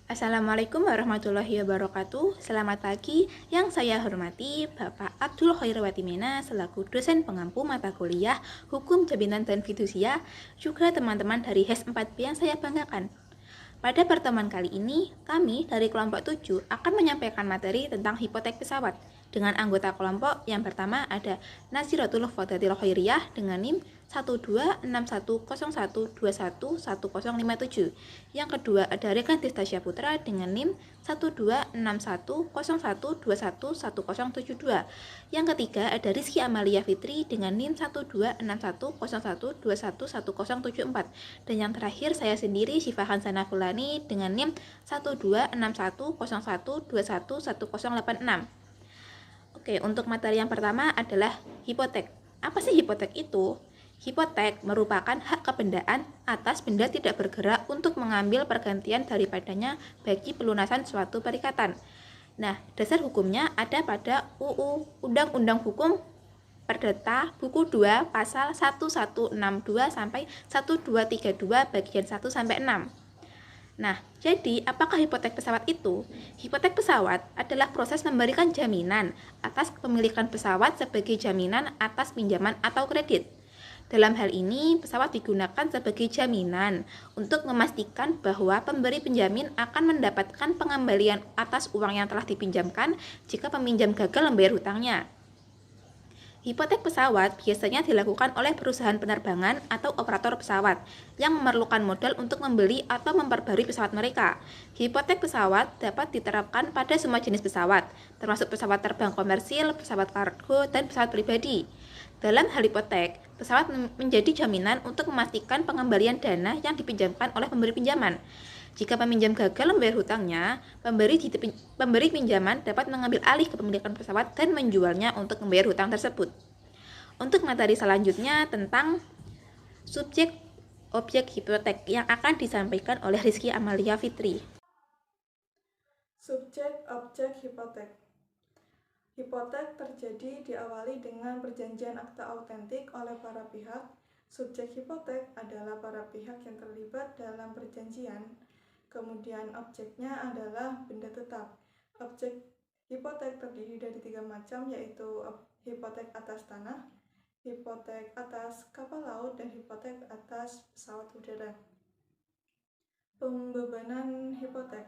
Assalamualaikum warahmatullahi wabarakatuh. Selamat pagi, yang saya hormati Bapak Abdul Khairwatimena selaku dosen pengampu mata kuliah Hukum Jaminan dan Fidusia, juga teman-teman dari HES 4B yang saya banggakan. Pada pertemuan kali ini, kami dari kelompok 7 akan menyampaikan materi tentang hipotek pesawat dengan anggota kelompok yang pertama ada Nasiratul Fadatil Khairiyah dengan NIM 1261012111057. Yang kedua ada Rekan Tistasya Putra dengan NIM 1261011211072. Yang ketiga ada Rizky Amalia Fitri dengan NIM 1261011211074. Dan yang terakhir saya sendiri Syifa Hansana Fulani dengan NIM 1261012111086. Oke, untuk materi yang pertama adalah hipotek. Apa sih hipotek itu? Hipotek merupakan hak kebendaan atas benda tidak bergerak untuk mengambil pergantian daripadanya bagi pelunasan suatu perikatan. Nah, dasar hukumnya ada pada UU Undang-Undang Hukum Perdata buku 2 pasal 1162 sampai 1232 bagian 1 sampai 6. Nah, jadi apakah hipotek pesawat itu? Hipotek pesawat adalah proses memberikan jaminan atas kepemilikan pesawat sebagai jaminan atas pinjaman atau kredit. Dalam hal ini, pesawat digunakan sebagai jaminan untuk memastikan bahwa pemberi penjamin akan mendapatkan pengembalian atas uang yang telah dipinjamkan jika peminjam gagal membayar hutangnya. Hipotek pesawat biasanya dilakukan oleh perusahaan penerbangan atau operator pesawat yang memerlukan modal untuk membeli atau memperbarui pesawat mereka. Hipotek pesawat dapat diterapkan pada semua jenis pesawat, termasuk pesawat terbang komersil, pesawat kargo, dan pesawat pribadi. Dalam hal hipotek, pesawat menjadi jaminan untuk memastikan pengembalian dana yang dipinjamkan oleh pemberi pinjaman. Jika peminjam gagal membayar hutangnya, pemberi pinjaman dapat mengambil alih kepemilikan pesawat dan menjualnya untuk membayar hutang tersebut. Untuk materi selanjutnya tentang subjek objek hipotek yang akan disampaikan oleh Rizky Amalia Fitri. Subjek objek hipotek. Hipotek terjadi diawali dengan perjanjian akta autentik oleh para pihak. Subjek hipotek adalah para pihak yang terlibat dalam perjanjian. Kemudian objeknya adalah benda tetap. Objek hipotek terdiri dari 3 macam, yaitu hipotek atas tanah, hipotek atas kapal laut, dan hipotek atas pesawat udara. Pembebanan hipotek.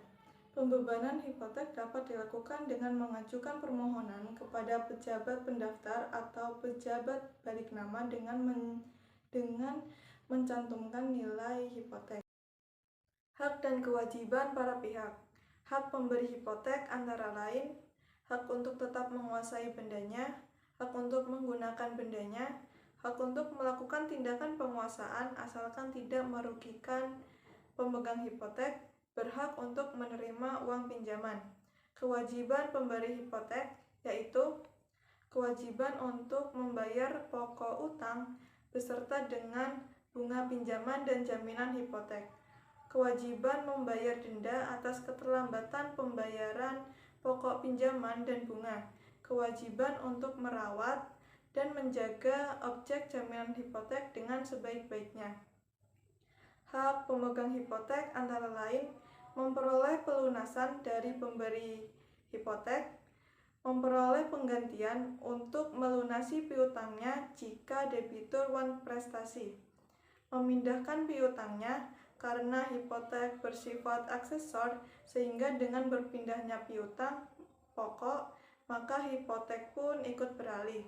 Pembebanan hipotek dapat dilakukan dengan mengajukan permohonan kepada pejabat pendaftar atau pejabat balik nama dengan mencantumkan nilai hipotek. Hak dan kewajiban para pihak. Hak pemberi hipotek antara lain hak untuk tetap menguasai bendanya, hak untuk menggunakan bendanya, hak untuk melakukan tindakan penguasaan asalkan tidak merugikan pemegang hipotek, berhak untuk menerima uang pinjaman. Kewajiban pemberi hipotek yaitu kewajiban untuk membayar pokok utang beserta dengan bunga pinjaman dan jaminan hipotek. Kewajiban membayar denda atas keterlambatan pembayaran pokok pinjaman dan bunga. Kewajiban untuk merawat dan menjaga objek jaminan hipotek dengan sebaik-baiknya. Hak pemegang hipotek antara lain memperoleh pelunasan dari pemberi hipotek, memperoleh penggantian untuk melunasi piutangnya jika debitur wan prestasi, memindahkan piutangnya karena hipotek bersifat aksesor sehingga dengan berpindahnya piutang pokok maka hipotek pun ikut beralih.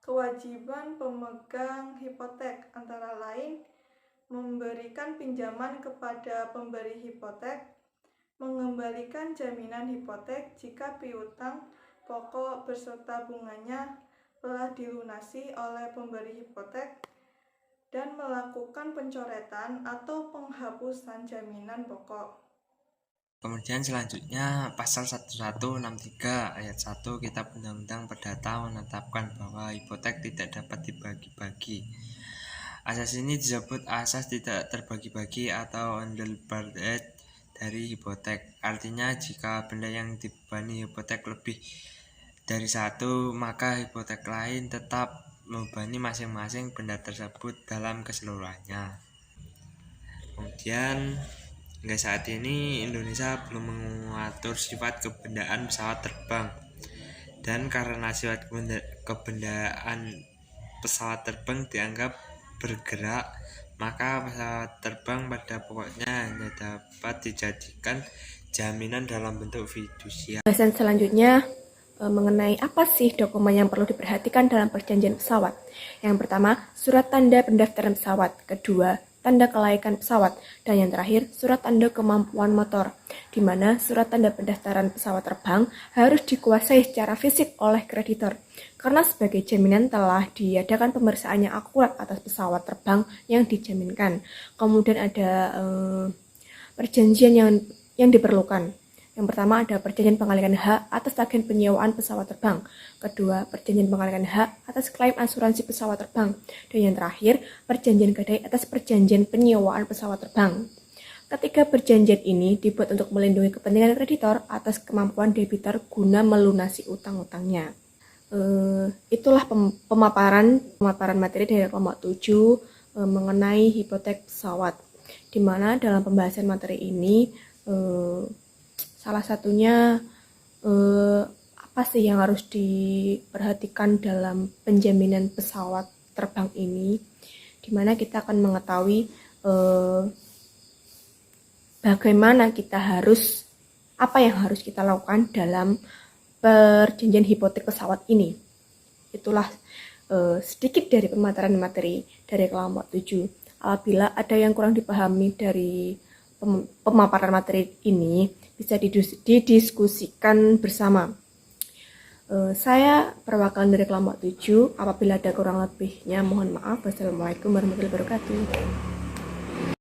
Kewajiban pemegang hipotek antara lain memberikan pinjaman kepada pemberi hipotek, mengembalikan jaminan hipotek jika piutang pokok beserta bunganya telah dilunasi oleh pemberi hipotek, dan melakukan pencoretan atau penghapusan jaminan pokok. Kemudian selanjutnya pasal 1163 ayat 1 Kitab Undang-Undang Perdata menetapkan bahwa hipotek tidak dapat dibagi-bagi. Asas ini disebut asas tidak terbagi-bagi atau undebarred dari hipotek. Artinya jika benda yang dibebani hipotek lebih dari satu, maka hipotek lain tetap membebani masing-masing benda tersebut dalam keseluruhannya. Kemudian Hingga saat ini Indonesia belum mengatur sifat kebendaan pesawat terbang. Dan karena sifat kebendaan pesawat terbang dianggap bergerak, maka pesawat terbang pada pokoknya hanya dapat dijadikan jaminan dalam bentuk fidusia. Pembahasan selanjutnya mengenai apa sih dokumen yang perlu diperhatikan dalam perjanjian pesawat. Yang pertama, surat tanda pendaftaran pesawat. Kedua, tanda kelaikan pesawat. Dan yang terakhir, surat tanda kemampuan motor, di mana surat tanda pendaftaran pesawat terbang harus dikuasai secara fisik oleh kreditor, karena sebagai jaminan telah diadakan pemeriksaan yang akurat atas pesawat terbang yang dijaminkan. Kemudian ada perjanjian yang diperlukan. Yang pertama ada perjanjian pengalihan hak atas agen penyewaan pesawat terbang. Kedua, perjanjian pengalihan hak atas klaim asuransi pesawat terbang. Dan yang terakhir, perjanjian gadai atas perjanjian penyewaan pesawat terbang. Ketiga perjanjian ini dibuat untuk melindungi kepentingan kreditor atas kemampuan debitor guna melunasi utang-utangnya. Itulah pemaparan materi dari kelompok 7 mengenai hipotek pesawat. Di mana dalam pembahasan materi ini salah satunya apa sih yang harus diperhatikan dalam penjaminan pesawat terbang ini, dimana kita akan mengetahui bagaimana apa yang harus kita lakukan dalam perjanjian hipotek pesawat ini. Itulah sedikit dari pemaparan materi dari kelompok 7. Apabila ada yang kurang dipahami dari pemaparan materi ini, bisa didiskusikan bersama. Saya perwakilan dari kelompok 7. Apabila ada kurang lebihnya, mohon maaf. Wassalamualaikum warahmatullahi wabarakatuh.